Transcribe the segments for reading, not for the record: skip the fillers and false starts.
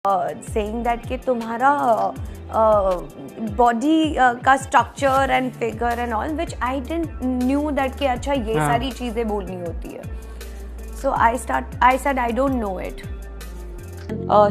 saying that कि तुम्हारा body का structure and figure and all which I didn't knew that कि अच्छा ये सारी चीज़ें बोलनी होती है. So I said I don't know it.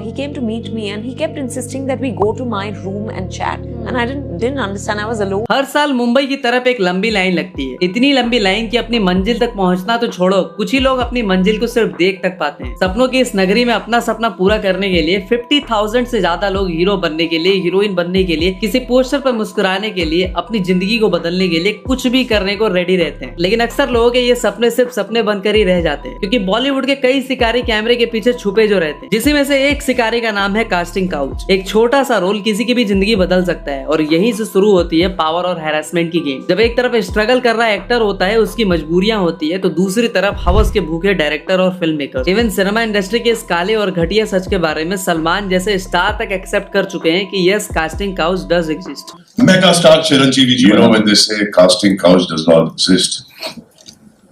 He came to meet me and he kept insisting that we go to my room and chat. And I didn't understand. I was alone. हर साल मुंबई की तरफ एक लंबी line लगती है. इतनी लंबी line कि अपनी मंजिल तक पहुंचना तो छोड़ो, कुछ ही लोग अपनी मंजिल को सिर्फ देख तक पाते हैं. सपनों की इस नगरी में अपना सपना पूरा करने के लिए 50,000 से ज्यादा लोग हीरो बनने के लिए, हीरोइन बनने के लिए, किसी पोस्टर पर मुस्कुराने के लिए, अपनी जिंदगी को बदलने के लिए कुछ भी करने को रेडी रहते हैं. लेकिन अक्सर लोगों के ये सपने सिर्फ सपने बनकर ही रह जाते हैं, क्योंकि बॉलीवुड के कई शिकारी कैमरे के पीछे छुपे जो रहते हैं, जिसमें से एक शिकारी का नाम है कास्टिंग काउच. एक छोटा सा रोल किसी की भी जिंदगी बदल सकता है और यहीं से शुरू होती है पावर और हैरेसमेंट की गेम. जब एक तरफ स्ट्रगल कर रहा एक्टर होता है, उसकी मजबूरियां होती है, तो दूसरी तरफ हवस के भूखे डायरेक्टर और film maker. Even cinema industry के इस काले और घटिया सच के बारे में सलमान जैसे स्टार तक एक्सेप्ट कर चुके हैं कि yes, casting couch does exist. Mega star Chiranjeevi ji, you know when they say casting couch does not exist,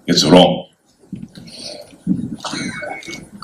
it's wrong.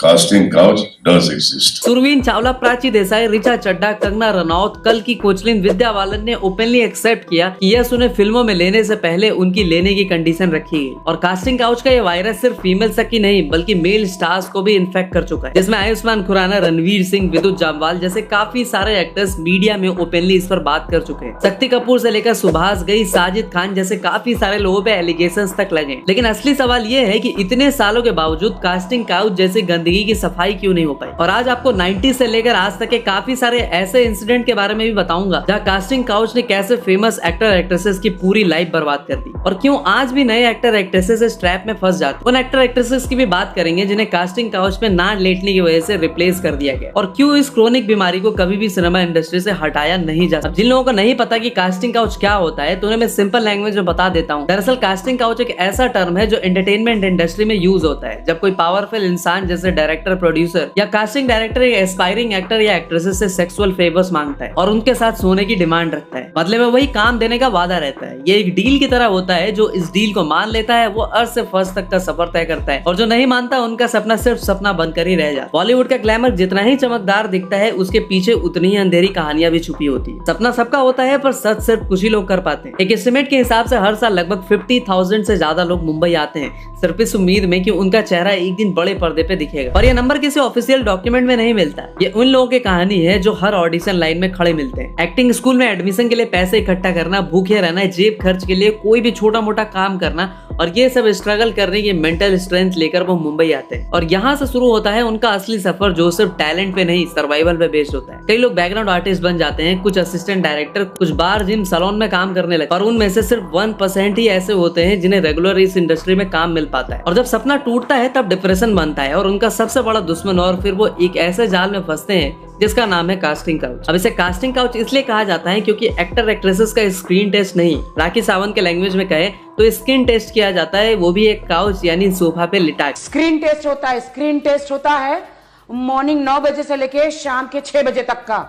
Casting couch does exist. Surveen Chawla, Prachi Desai, Richa Chadha, Kangana Ranaut, कल की कोचलिन, विद्या बालन ने ओपनली एक्सेप्ट किया कि यस, उन्हें फिल्मों में लेने से पहले उनकी लेने की कंडीशन रखी गई. और कास्टिंग काउच का ये वायरस सिर्फ फीमेल तक ही नहीं बल्कि मेल स्टार्स को भी इन्फेक्ट कर चुका है, जिसमें आयुष्मान खुराना, रणवीर सिंह, विद्युत जामवाल जैसे काफी सारे एक्टर्स मीडिया में ओपनली इस पर बात कर चुके हैं. शक्ति कपूर से लेकर सुभाष घई, साजिद खान जैसे काफी सारे लोगों पे एलिगेशंस तक लगे. लेकिन असली सवाल ये है कि इतने सालों के बावजूद कास्टिंग काउच जैसी गंदगी की सफाई क्यों नहीं हो पाई. और आज आपको 90 से लेकर आज तक के काफी सारे ऐसे इंसिडेंट के बारे में भी बताऊंगा जहां कास्टिंग काउच ने कैसे फेमस एक्टर एक्ट्रेसेस की पूरी लाइफ बर्बाद कर दी और क्यों आज भी नए एक्टर एक्ट्रेसेस इस ट्रैप में फंस जाते. उन एक्टर एक्ट्रेसेस की भी बात करेंगे जिन्हें कास्टिंग काउच में ना लेटने की वजह से रिप्लेस कर दिया गया और क्यों इस क्रोनिक बीमारी को कभी भी सिनेमा इंडस्ट्री से हटाया नहीं जा सकता. जिन लोगों को नहीं पता कि कास्टिंग काउच क्या होता है तो उन्हें मैं सिंपल लैंग्वेज में बता देता हूँ. दरअसल कास्टिंग काउच एक ऐसा टर्म है जो एंटरटेनमेंट इंडस्ट्री में यूज होता है जब कोई पावरफुल इंसान जैसे डायरेक्टर, प्रोड्यूसर या कास्टिंग डायरेक्टर एक एस्पायरिंग एक्टर या एक्ट्रेसेस से सेक्सुअल फेवर्स मांगता है और उनके साथ सोने की डिमांड रखता है. बदले में वही काम देने का वादा रहता है. ये एक डील की तरह होता है. जो इस डील को मान लेता है वो अर्थ से फर्श तक का सफर तय करता है और जो नहीं मानता उनका सपना सिर्फ सपना बनकर ही रह जाता है. बॉलीवुड का ग्लैमर जितना ही चमकदार दिखता है उसके पीछे उतनी ही अंधेरी कहानियां भी छुपी होती है. सपना सबका होता है पर सच सिर्फ कुछ ही लोग कर पाते हैं. एक एस्टिमेट के हिसाब से हर साल लगभग 50,000 से ज्यादा लोग मुंबई आते हैं सिर्फ इस उम्मीद में कि उनका चेहरा एक दिन बड़े पर्दे पे दिखेगा. और ये नंबर किसी ऑफिशियल डॉक्यूमेंट में नहीं मिलता. ये उन लोगों की कहानी है जो हर ऑडिशन लाइन में खड़े मिलते हैं. एक्टिंग स्कूल में एडमिशन के लिए पैसे इकट्ठा करना, भूखे रहना, जेब खर्च के लिए कोई भी छोटा मोटा काम करना और ये सब स्ट्रगल करने की मेंटल स्ट्रेंथ लेकर वो मुंबई आते हैं. और यहाँ से शुरू होता है उनका असली सफर जो सिर्फ टैलेंट पे नहीं सर्वाइवल पे बेस्ड होता है. कई लोग बैकग्राउंड आर्टिस्ट बन जाते हैं, कुछ असिस्टेंट डायरेक्टर, कुछ बार, जिम, सैलून में काम करने लगे और उनमें से सिर्फ 1% ही ऐसे होते हैं जिन्हें रेगुलर इस इंडस्ट्री में काम मिल पाता है. और जब सपना टूटता है तब डिप्रेशन बनता है और उनका सबसे बड़ा दुश्मन और फिर वो एक ऐसे जाल में फंसते हैं जिसका नाम है कास्टिंग काउच. अब इसे कास्टिंग काउच इसलिए कहा जाता है क्योंकि एक्टर एक्ट्रेसेस का स्क्रीन टेस्ट नहीं, राखी सावंत के लैंग्वेज में कहे तो स्क्रीन टेस्ट किया जाता है, वो भी एक काउच यानी सोफा पे लिटा. स्क्रीन टेस्ट होता है. स्क्रीन टेस्ट होता है मॉर्निंग 9 बजे से लेके शाम के 6 बजे तक का,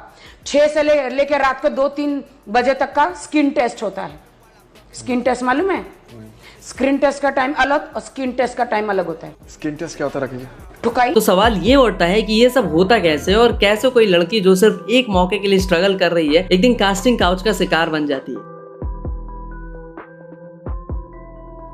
6 से लेके रात को 2-3 बजे तक का स्क्रीन टेस्ट होता है. स्क्रीन टेस्ट मालूम है? स्क्रीन टेस्ट का टाइम अलग और स्क्रीन टेस्ट का टाइम अलग होता है. स्क्रीन टेस्ट क्या होता है रखिए? ठुकाई. तो सवाल ये उठता है कि ये सब होता कैसे और कैसे कोई लड़की जो सिर्फ एक मौके के लिए स्ट्रगल कर रही है एक दिन कास्टिंग काउच का शिकार बन जाती है.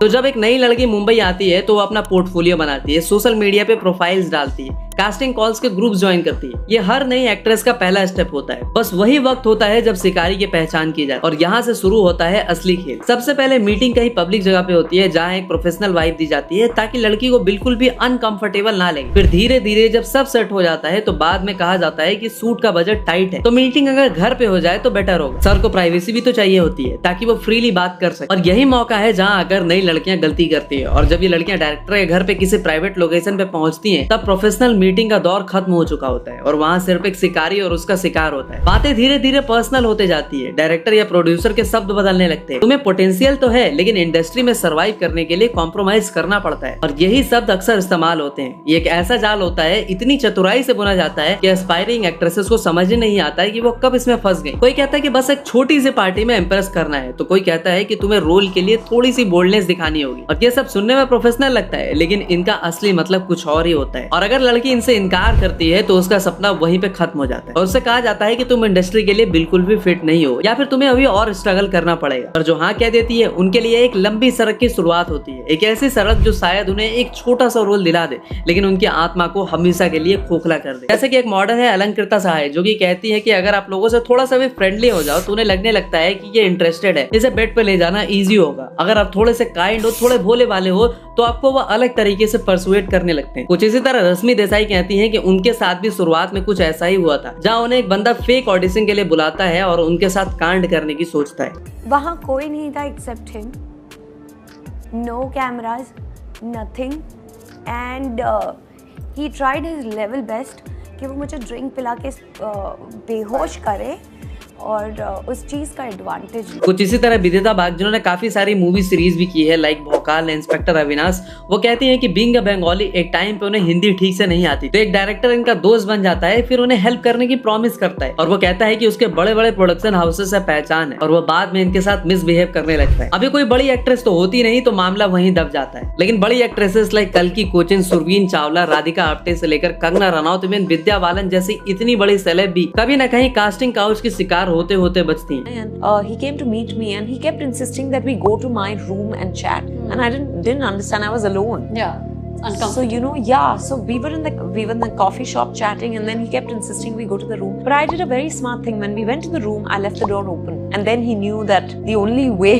तो जब एक नई लड़की मुंबई आती है तो वो अपना पोर्टफोलियो बनाती है, सोशल मीडिया पे प्रोफाइल्स डालती है, कास्टिंग कॉल्स के ग्रुप ज्वाइन करती है. ये हर नई एक्ट्रेस का पहला स्टेप होता है. बस वही वक्त होता है जब शिकारी की पहचान की जाए और यहाँ से शुरू होता है असली खेल. सबसे पहले मीटिंग कहीं पब्लिक जगह पे होती है जहाँ एक प्रोफेशनल वाइब दी जाती है ताकि लड़की को बिल्कुल भी अनकंफर्टेबल ना लगे. फिर धीरे धीरे जब सब सेट हो जाता है तो बाद में कहा जाता है कि सूट का बजट टाइट है तो मीटिंग अगर घर पे हो जाए तो बेटर होगा. सर को प्राइवेसी भी तो चाहिए होती है ताकि वो फ्रीली बात कर सके. और यही मौका है जहाँ आकर नई लड़कियां गलती करती है और जब ये लड़कियां डायरेक्टर के घर पे किसी प्राइवेट लोकेशन पे पहुंचती हैं तब प्रोफेशनल मीटिंग का दौर खत्म हो चुका होता है और वहाँ सिर्फ एक शिकारी और उसका शिकार होता है. बातें धीरे धीरे पर्सनल होते जाती है. डायरेक्टर या प्रोड्यूसर के शब्द बदलने लगते हैं. तुम्हें पोटेंशियल तो है लेकिन इंडस्ट्री में सर्वाइव करने के लिए कॉम्प्रोमाइज करना पड़ता है और यही शब्द अक्सर इस्तेमाल होते हैं. ये एक ऐसा जाल होता है, इतनी चतुराई से बुना जाता है कि एस्पायरिंग एक्ट्रेसेस को समझ नहीं आता है कि वो कब इसमें फंस गई. कोई कहता है कि बस एक छोटी सी पार्टी में इम्प्रेस करना है तो कोई कहता है कि तुम्हें रोल के लिए थोड़ी सी बोल्डनेस दिखानी होगी. और ये सब सुनने में प्रोफेशनल लगता है लेकिन इनका असली मतलब कुछ और ही होता है. और अगर लड़की लड़की इनसे इनकार करती है तो उसका सपना वहीं पे खत्म हो जाता है और उससे कहा जाता है कि तुम इंडस्ट्री के लिए बिल्कुल भी फिट नहीं हो या फिर तुम्हें अभी और स्ट्रगल करना पड़ेगा। पर जो हाँ कह देती है उनके लिए एक लंबी सड़क की शुरुआत होती है, एक ऐसी सड़क जो शायद उन्हें एक छोटा सा रोल दिला दे लेकिन उनकी आत्मा को हमेशा के लिए खोखला कर दे। जैसे कि एक मॉडल है अलंकृता सहाय जो कि कहती है कि अगर आप लोगों से थोड़ा सा भी फ्रेंडली हो जाओ तो उन्हें लगने लगता है कि ये इंटरेस्टेड है, इसे बेड पे ले जाना इजी होगा। अगर आप थोड़े से काइंड हो, थोड़े भोले वाले हो तो आपको वो अलग तरीके से परसुएट करने लगते हैं। कुछ इसी तरह रश्मि देसाई कहती हैं कि उनके साथ भी शुरुआत में कुछ ऐसा ही हुआ था, जहां उन्हें एक बंदा फेक ऑडिशन के लिए बुलाता है और उनके साथ कांड करने की सोचता है। वहाँ कोई नहीं था except him, no cameras, nothing, and he tried his level best कि वो मुझे ड्रिंक पिला के बेहोश करे और उस चीज का एडवांटेज। कुछ इसी तरह विदिता बाग जिन्होंने काफी सारी मूवी सीरीज भी की है लाइक भोकाल, इंस्पेक्टर अविनाश, वो कहती हैं कि बीइंग अ बंगाली एक टाइम पे उन्हें हिंदी ठीक से नहीं आती तो एक डायरेक्टर इनका दोस्त बन जाता है, फिर उन्हें हेल्प करने की प्रॉमिस करता है और वो कहता है कि उसके बड़े बड़े प्रोडक्शन हाउसेस से पहचान है और वो बाद में इनके साथ मिसबिहेव करने लगता है। अभी कोई बड़ी एक्ट्रेस तो होती नहीं तो मामला वहीं दब जाता है, लेकिन बड़ी एक्ट्रेसेस लाइक कल्की कोचिन, सुरवीन चावला, राधिका आप्टे से लेकर कंगना रनौत, इवन विद्या बालन जैसी इतनी बड़ी सेलेब भी कभी न कहीं कास्टिंग काउच की शिकार होते होते बचती हैं। And he came to meet me and he kept insisting that we go to my room and chat. And I didn't understand. I was alone. Yeah, uncomfortable. So so we were in the coffee shop chatting, and then he kept insisting we go to the room. But I did a very smart thing. When we went to the room, I left the door open, and then he knew that the only way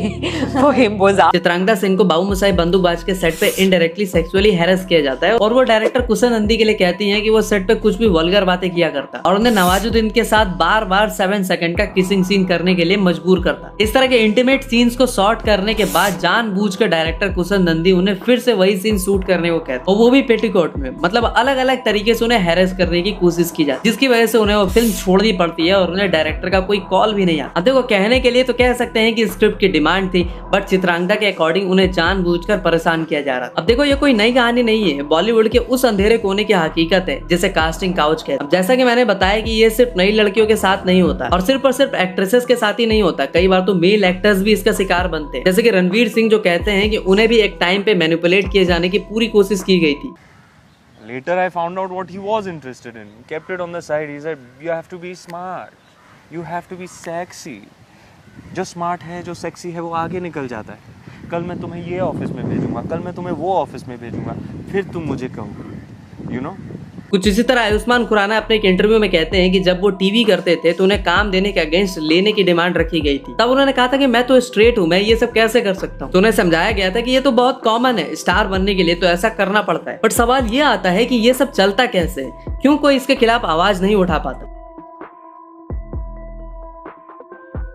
for him was out. Chitrangada Singh को बाबू मोशाई बंदूकबाज के set पे indirectly sexually harass किया जाता है और वो director cushion Nandi के लिए कहती हैं कि वो सेट पे कुछ भी वल्गर बातें किया करता और उन्हें नवाजुद्दीन के साथ बार बार 7 सेकंड का किसिंग सीन करने के लिए मजबूर करता। इस तरह के इंटीमेट सीन्स को शॉर्ट करने के बाद जानबूझकर डायरेक्टर कुशन नंदी उन्हें फिर से वही सीन शूट करने को कहते और वो भी पेटीकोट में, मतलब अलग अलग तरीके से उन्हें हैरेस करने की कोशिश की जाती, जिसकी वजह से उन्हें वो फिल्म छोड़नी पड़ती है और उन्हें डायरेक्टर का कोई कॉल भी नहीं आता। देखो कहने के लिए तो कह सकते हैं कि स्क्रिप्ट की डिमांड थी, बट चित्रांगदा के अकॉर्डिंग उन्हें जानबूझकर परेशान किया जा रहा। अब देखो ये कोई नई कहानी नहीं है, बॉलीवुड के उस अंधेरे कोने की हकीकत है जिसे कास्टिंग काउच कहते हैं। जैसा कि मैंने बताया कि ये सिर्फ नई लड़कियों के साथ नहीं होता और सिर्फ एक्ट्रेसेस के साथ ही नहीं होता, कई बार तो मेल एक्टर्स भी इसका शिकार बनते हैं, जैसे कि रणवीर सिंह जो कहते हैं कि उन्हें भी एक टाइम पे मैनिपुलेट किए जाने की पूरी कोशिश की गई थी। Later I found out what he was interested in. He kept it on the side. He said, you have to be smart. You have to be sexy. जो स्मार्ट है, जो सेक्सी है वो आगे निकल जाता है। कल मैं तुम्हें ये ऑफिस में भेजूंगा, कल मैं तुम्हें वो ऑफिस में भेजूंगा, फिर तुम मुझे कहो, you know? कुछ इसी तरह आयुष्मान खुराना अपने एक इंटरव्यू में कहते हैं कि जब वो टीवी करते थे तो उन्हें काम देने के अगेंस्ट लेने की डिमांड रखी गई थी। तब उन्होंने कहा था कि मैं तो स्ट्रेट हूँ, मैं ये सब कैसे कर सकता हूँ। तो उन्हें समझाया गया था कि ये तो बहुत कॉमन है, स्टार बनने के लिए तो ऐसा करना पड़ता है। बट सवाल ये आता है कि ये सब चलता कैसे है, क्यों कोई इसके खिलाफ आवाज नहीं उठा पाता।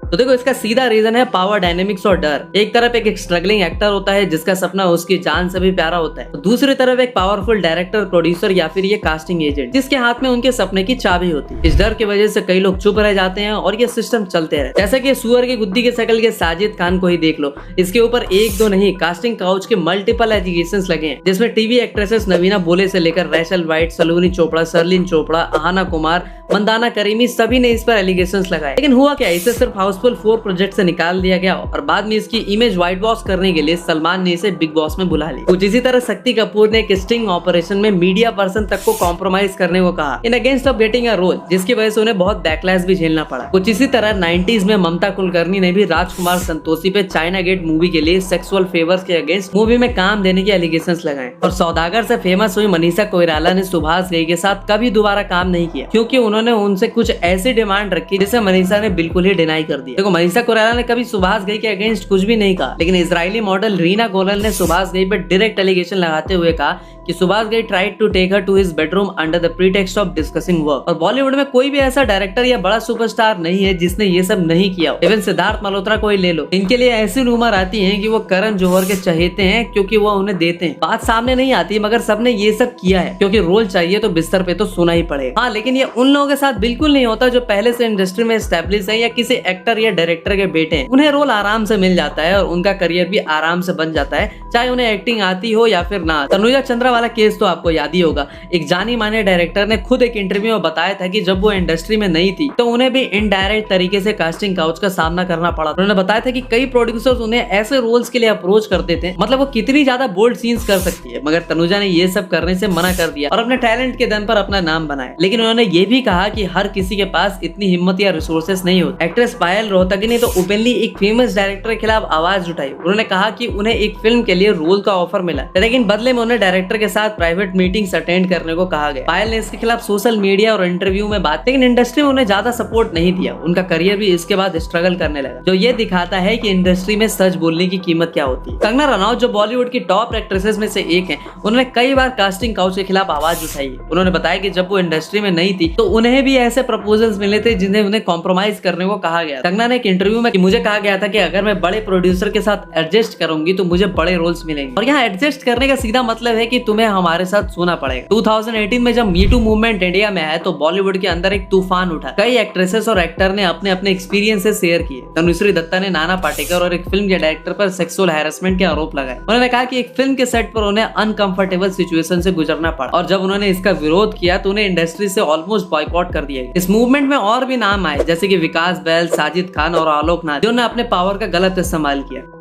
तो देखो इसका सीधा रीजन है पावर डायनेमिक्स और डर। एक तरफ एक स्ट्रगलिंग एक्टर होता है जिसका सपना उसकी जान से भी प्यारा होता है, दूसरी तरफ एक पावरफुल डायरेक्टर, प्रोड्यूसर या फिर ये कास्टिंग एजेंट जिसके हाथ में उनके सपने की चाबी होती है। इस डर की वजह से कई लोग चुप रह जाते हैं और ये सिस्टम चलते रहे। जैसे कि सुअर की गुद्दी के शकल के साजिद खान को ही देख लो, इसके ऊपर एक दो नहीं कास्टिंग काउच के मल्टीपल एलिगेशंस लगे हैं, जिसमें टीवी एक्ट्रेसेस नवीना बोले से लेकर रैचल वाइट, सलोनी चोपड़ा, सरलिन चोपड़ा, आहाना कुमार, मंदाना करीमी सभी ने इस पर एलिगेशंस लगाए। लेकिन हुआ क्या, इसे सिर्फ हाउसफुल 4 प्रोजेक्ट से निकाल दिया गया और बाद में इसकी इमेज व्हाइट वॉश करने के लिए सलमान ने इसे बिग बॉस में बुला लिया। कुछ इसी तरह शक्ति कपूर ने एक स्टिंग ऑपरेशन में मीडिया पर्सन तक को कॉम्प्रोमाइज करने को कहा in against of getting a role, जिसकी वजह से उन्हें बहुत बैकलैश भी झेलना पड़ा। कुछ इसी तरह 90s में ममता कुलकर्णी ने भी राजकुमार संतोषी पे चाइना गेट मूवी के लिए सेक्सुअल फेवर्स के अगेंस्ट मूवी में काम देने के एलिगेशंस लगाए और सौदागर से फेमस हुई मनीषा कोइराला ने सुभाष घई के साथ कभी दोबारा काम नहीं किया, क्योंकि उन्होंने उनसे कुछ ऐसी डिमांड रखी जिसे मनीषा ने बिल्कुल ही डिनाई कर दिया। देखो मनीषा कोइराला ने कभी सुभाष घई के अगेंस्ट कुछ भी नहीं कहा, लेकिन इजरायली मॉडल रीना गोलन ने सुभाष घई पर डायरेक्ट एलिगेशन लगाते हुए कहा कि Subhash Ghai tried to take her to his bedroom under the pretext of discussing work. और बॉलीवुड में कोई भी ऐसा डायरेक्टर या बड़ा सुपरस्टार नहीं है जिसने ये सब नहीं किया। इवन सिद्धार्थ मल्होत्रा को ही ले लो, इनके लिए ऐसी रूमर आती है कि वो करण जौहर के चहेते हैं क्योंकि वो उन्हें देते हैं। बात सामने नहीं आती मगर सबने ये सब किया है, क्योंकि रोल चाहिए तो बिस्तर पे तो सोना ही पड़ेगा। हाँ, लेकिन ये उन लोगों के साथ बिल्कुल नहीं होता जो पहले से इंडस्ट्री में एस्टेब्लिश है या किसी एक्टर प्रोड्यूसर या डायरेक्टर के बेटे हैं उन्हें रोल आराम से मिल जाता है और उनका करियर भी आराम से बन जाता है, चाहे उन्हें एक्टिंग आती हो या फिर ना। तनुजा चंद्रा वाला केस तो आपको याद ही होगा। एक जानी माने डायरेक्टर ने खुद एक इंटरव्यू में बताया था कि जब वो इंडस्ट्री में नहीं थी तो उन्हें भी इनडायरेक्ट तरीके से कास्टिंग काउच का सामना करना पड़ा। उन्होंने बताया था कि कई प्रोड्यूसर्स उन्हें ऐसे रोल्स के लिए अप्रोच करते थे, मतलब वो कितनी ज्यादा बोल्ड सीन्स कर सकती है, मगर तनुजा ने ये सब करने से मना कर दिया और अपने टैलेंट के दम पर अपना नाम बनाया। लेकिन उन्होंने ये भी कहा कि हर किसी के पास इतनी हिम्मत या रिसोर्सेस नहीं होते। एक्ट्रेस पायल रोहतगी ने तो ओपनली एक फेमस डायरेक्टर के खिलाफ आवाज उठाई। उन्होंने कहा कि उन्हें एक फिल्म के लिए रोल का ऑफर मिला, लेकिन बदले में उन्हें डायरेक्टर के साथ प्राइवेट मीटिंग्स अटेंड करने को कहा गया। पायल ने इसके खिलाफ सोशल मीडिया और इंटरव्यू में बात, लेकिन इंडस्ट्री में उन्हें ज्यादा सपोर्ट नहीं दिया। उनका करियर भी इसके बाद स्ट्रगल करने लगा, जो ये दिखाता है कि इंडस्ट्री में सच बोलने की कीमत क्या होती है। कंगना रनौत जो बॉलीवुड की टॉप एक्ट्रेसेस में से एक हैं, उन्होंने कई बार कास्टिंग काउच के खिलाफ आवाज उठाई है। उन्होंने बताया कि जब वो इंडस्ट्री में नहीं थी तो उन्हें भी ऐसे प्रपोजल्स मिले थे जिन्हें उन्हें कॉम्प्रोमाइज करने को कहा गया। कंगना ने एक इंटरव्यू में मुझे कहा गया था कि अगर मैं बड़े प्रोड्यूसर के साथ एडजस्ट करूंगी तो मुझे बड़े रोल्स मिलेंगे, और यहाँ एडजस्ट करने का सीधा मतलब है कि तुम्हें हमारे साथ सोना पड़ेगा। 2018 में जब मीटू मूवमेंट इंडिया में आया तो बॉलीवुड के अंदर एक तूफान उठा। कई एक्ट्रेसेस और एक्टर ने अपने अपने एक्सपीरियंसेस शेयर किए। तनुश्री दत्ता ने नाना पाटेकर और एक फिल्म के डायरेक्टर पर सेक्सुअल हैरेसमेंट के आरोप लगाए। उन्होंने कहा कि एक फिल्म के सेट पर उन्हें अनकंफर्टेबल सिचुएशन से गुजरना पड़ा और जब उन्होंने इसका विरोध किया तो उन्हें इंडस्ट्री से ऑलमोस्ट बॉयकॉट कर दिया गया। इस मूवमेंट में और भी नाम आए जैसे कि विकास बैल, साजिद खान और आलोक नाथ, जिन्होंने अपने पावर का गलत इस्तेमाल किया।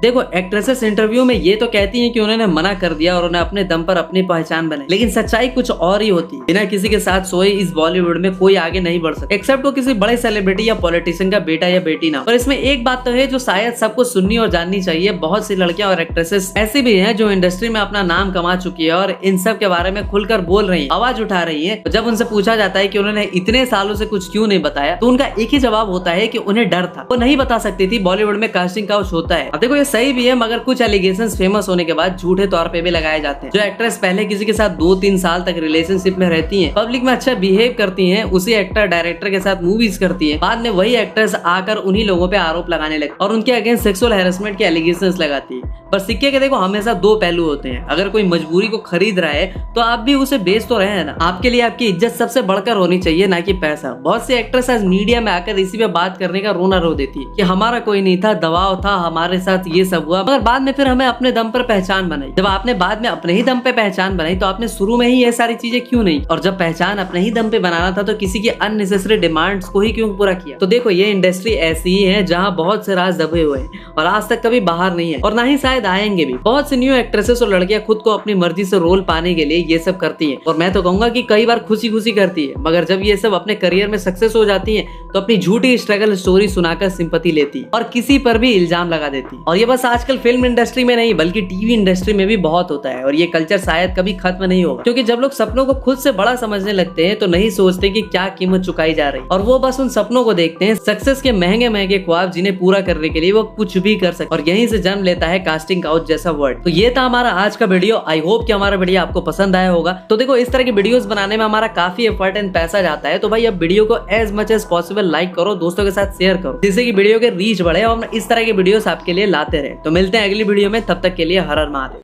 देखो, एक्ट्रेसेस इंटरव्यू में ये तो कहती हैं कि उन्होंने मना कर दिया और उन्हें अपने दम पर अपनी पहचान बनाई, लेकिन सच्चाई कुछ और ही होती है। बिना किसी के साथ सोए इस बॉलीवुड में कोई आगे नहीं बढ़ सकता, एक्सेप्ट वो किसी बड़े सेलिब्रिटी या पॉलिटिशियन का बेटा या बेटी ना हो। और इसमें एक बात तो है जो शायद सबको सुननी और जाननी चाहिए, बहुत सी लड़कियां और एक्ट्रेसेस ऐसी भी हैं जो इंडस्ट्री में अपना नाम कमा चुकी है और इन सब के बारे में खुलकर बोल रही है, आवाज उठा रही है। जब उनसे पूछा जाता है कि उन्होंने इतने सालों से कुछ क्यों नहीं बताया, तो उनका एक ही जवाब होता है कि उन्हें डर था, वो नहीं बता सकती थी बॉलीवुड में कास्टिंग काउच होता है। अब देखो, ये सही भी है, मगर कुछ एलिगेशंस फेमस होने के बाद झूठे तौर पे भी लगाए जाते हैं। जो एक्ट्रेस पहले किसी के साथ 2-3 साल तक रिलेशनशिप में रहती हैं, पब्लिक में अच्छा बिहेव करती हैं, उसी एक्टर डायरेक्टर के साथ मूवीज करती हैं, बाद में वही एक्ट्रेस आकर उन्हीं लोगों पे आरोप लगाने लगती और उनके अगेंस्ट सेक्सुअल हैरेसमेंट के एलिगेशंस लगाती है। पर सिक्के के देखो हमेशा दो पहलू होते हैं। अगर कोई मजबूरी को खरीद रहा है तो आप भी उसे बेच तो रहे हैं ना। आपके लिए आपकी इज्जत सबसे बढ़कर होनी चाहिए, ना कि पैसा। बहुत सी एक्ट्रेस आज मीडिया में आकर इसी पे बात करने का रोना रो देती है कि हमारा कोई नहीं था, दबाव था, हमारे साथ ये सब हुआ, मगर बाद में फिर हमें अपने दम पर पहचान बनाई। जब आपने बाद में अपने ही दम पे पहचान बनाई तो आपने शुरू में ही ये सारी चीजें क्यों नहीं? और जब पहचान अपने ही दम पे बनाना था तो किसी की अननेसेसरी डिमांड्स को ही क्यों पूरा किया? तो देखो, ये इंडस्ट्री ऐसी ही है जहाँ बहुत से राज दबे हुए हैं और आज तक कभी बाहर नहीं है और ना ही शायद आएंगे भी। बहुत सी न्यू एक्ट्रेसेस और लड़कियां खुद को अपनी मर्जी से रोल पाने के लिए ये सब करती हैं और मैं तो कहूंगा कि कई बार खुशी खुशी करती है, मगर जब ये सब अपने करियर में सक्सेस हो जाती है तो अपनी झूठी स्ट्रगल स्टोरी सुनाकर सिंपैथी लेती है और किसी पर भी इल्जाम लगा देती है। और ये बस आजकल फिल्म इंडस्ट्री में नहीं बल्कि टीवी इंडस्ट्री में भी बहुत होता है और ये कल्चर शायद कभी खत्म नहीं होगा, क्योंकि जब लोग सपनों को खुद से बड़ा समझने लगते हैं तो नहीं सोचते कि क्या कीमत चुकाई जा रही और वो बस उन सपनों को देखते हैं, सक्सेस के महंगे महंगे ख्वाब जिन्हें पूरा करने के लिए वो कुछ भी कर सकते। और यहीं से जन्म लेता है कास्टिंग काउच जैसा वर्ड। तो ये था हमारा आज का वीडियो। आई होप कि हमारा वीडियो आपको पसंद आया होगा। तो देखो, इस तरह की वीडियोस बनाने में हमारा काफी एफर्ट एंड पैसा जाता है, तो भाई अब वीडियो को as much as possible like करो, दोस्तों के साथ शेयर करो, जिससे कि वीडियो के रीच बढ़े और हम इस तरह के वीडियोस आपके लिए लाते रहे। तो मिलते हैं अगली वीडियो में, तब तक के लिए हर हर महादेव।